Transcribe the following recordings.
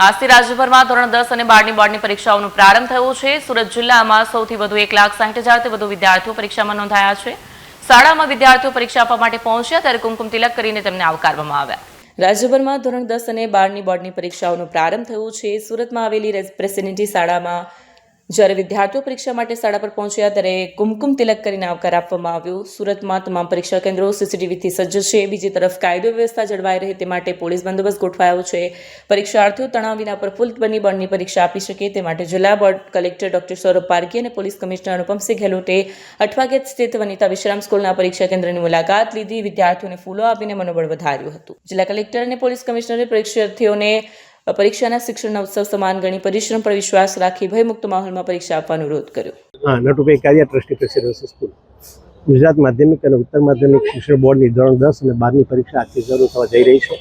આજથી રાજ્યભરમાં ધોરણ 10 અને 12ની બોર્ડની પરીક્ષાઓનો પ્રારંભ થયો છે। સુરત જિલ્લામાં સૌથી વધુ 1,60,000થી વધુ વિદ્યાર્થીઓ પરીક્ષામાં નોંધાયા છે। શાળામાં વિદ્યાર્થીઓ પરીક્ષા આપવા માટે પહોંચ્યા ત્યારે કુમકુમ તિલક કરીને તેમને આવકારવામાં આવ્યા। રાજ્યભરમાં ધોરણ 10 અને 12ની બોર્ડની પરીક્ષાઓનો પ્રારંભ થયો છે। સુરતમાં આવેલી પ્રેસિડેન્સી શાળામાં જ્યારે વિદ્યાર્થીઓ પરીક્ષા માટે શાળા પર પહોંચ્યા ત્યારે કુમકુમ તિલક કરીને આવકાર આપવામાં આવ્યો। સુરતમાં તમામ પરીક્ષા કેન્દ્રો સીસીટીવીથી સજ્જ છે। બીજી તરફ કાયદો વ્યવસ્થા જળવાઈ રહે તે માટે પોલીસ બંદોબસ્ત ગોઠવાયો છે। પરીક્ષાર્થીઓ તણાવ વિના પ્રફુલ્લિત બની બોર્ડની પરીક્ષા આપી શકે તે માટે જિલ્લા બોર્ડ કલેક્ટર ડોક્ટર સૌરભ પારકી અને પોલીસ કમિશનર અનુપમસિંહ ગેહલોતે અઠવા ગેટ સ્થિત વનિતા વિશ્રામ સ્કૂલના પરીક્ષા કેન્દ્રની મુલાકાત લીધી। વિદ્યાર્થીઓને ફૂલો આપીને મનોબળ વધાર્યું હતું। જિલ્લા કલેક્ટર અને પોલીસ કમિશનરે પરીક્ષાર્થીઓને પરીક્ષાના શિક્ષણના ઉત્સવ સમાન ગણી પરિશ્રમ પર વિશ્વાસ રાખી ભયમુક્ત માહોલમાં પરીક્ષા આપવાનો અનુરોધ કર્યો। Natubhai Kariya, trustee presidency school. Gujarat માધ્યમિક અને ઉત્તર માધ્યમિક શિક્ષણ બોર્ડની ધોરણ 10 અને 12ની પરીક્ષા આજથી શરૂ થવા જઈ રહી છે।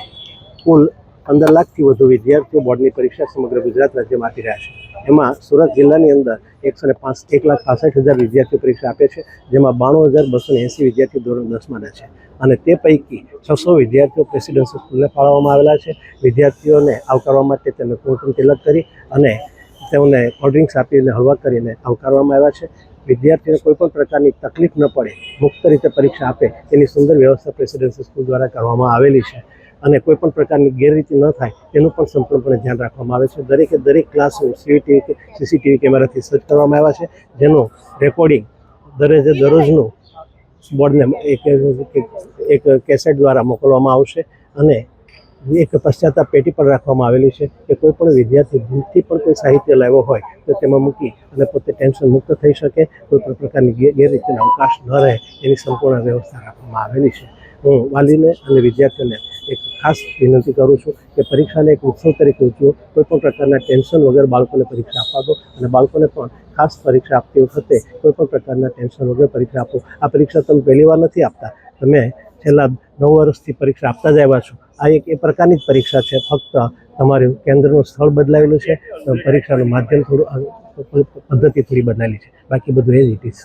કુલ 15 લાખથી વધુ વિદ્યાર્થીઓ બોર્ડની પરીક્ષા સમગ્ર ગુજરાત રાજ્યમાં આપી રહ્યા છે। એમાં સુરત જિલ્લાની અંદર 1,65,000 વિદ્યાર્થીઓ પરીક્ષા આપે છે, જેમાં 92,280 વિદ્યાર્થીઓ ધોરણ 10માં છે અને તે પૈકી 600 વિદ્યાર્થીઓ પ્રેસિડેન્સી સ્કૂલને ફાળવવામાં આવેલા છે। વિદ્યાર્થીઓને આવકારવા માટે તેમને કુમકુમ તિલક કરી અને તેમને કોલ્ડ ડ્રિંક્સ આપીને હળવા કરીને આવકારવામાં આવ્યા છે। વિદ્યાર્થીઓને કોઈપણ પ્રકારની તકલીફ ન પડે, મુક્ત રીતે પરીક્ષા આપે તેની સુંદર વ્યવસ્થા પ્રેસિડેન્સી સ્કૂલ દ્વારા કરવામાં આવેલી છે અને કોઈપણ પ્રકારની ગેરરીતિ ન થાય તેનું પણ સંપૂર્ણપણે ધ્યાન રાખવામાં આવે છે। દરેક ક્લાસરૂમ સીસીટીવી કેમેરાથી સજ્જ કરવામાં આવ્યા છે, જેનું રેકોર્ડિંગ દરરોજનું બોર્ડને એક કેસેટ દ્વારા મોકલવામાં આવશે અને એક પશ્ચાતાપ પેટી પણ રાખવામાં આવેલી છે કે કોઈ પણ વિદ્યાર્થી ભૂલથી પણ કોઈ સાહિત્ય લાવ્યો હોય તો તેમાં મૂકી અને પોતે ટેન્શન મુક્ત થઈ શકે, કોઈ પણ પ્રકારની ગેરરીતિનો અવકાશ ન રહે એની સંપૂર્ણ વ્યવસ્થા રાખવામાં આવેલી છે। હું વાલીને અને વિદ્યાર્થીઓને એક ખાસ વિનંતી કરું છું કે પરીક્ષાને એક ઉત્સવ તરીકે ઉજવો, કોઈ પણ પ્રકારના ટેન્શન વગર બાળકોને પરીક્ષા આપવા દો અને બાળકોને પણ ખાસ પરીક્ષા આપતી વખતે કોઈ પણ પ્રકારના ટેન્શન વગર પરીક્ષા આપો। આ પરીક્ષા તમે પહેલી વાર નથી આપતા, તમે છેલ્લા 9 વર્ષથી પરીક્ષા આપતા જ આવ્યા છો। આ એક એ પ્રકારની જ પરીક્ષા છે, ફક્ત તમારું કેન્દ્રનું સ્થળ બદલાયેલું છે, પરીક્ષાનું માધ્યમ થોડું, પદ્ધતિ થોડી બદલાયેલી છે, બાકી બધું એ જ ઇટ ઇઝ।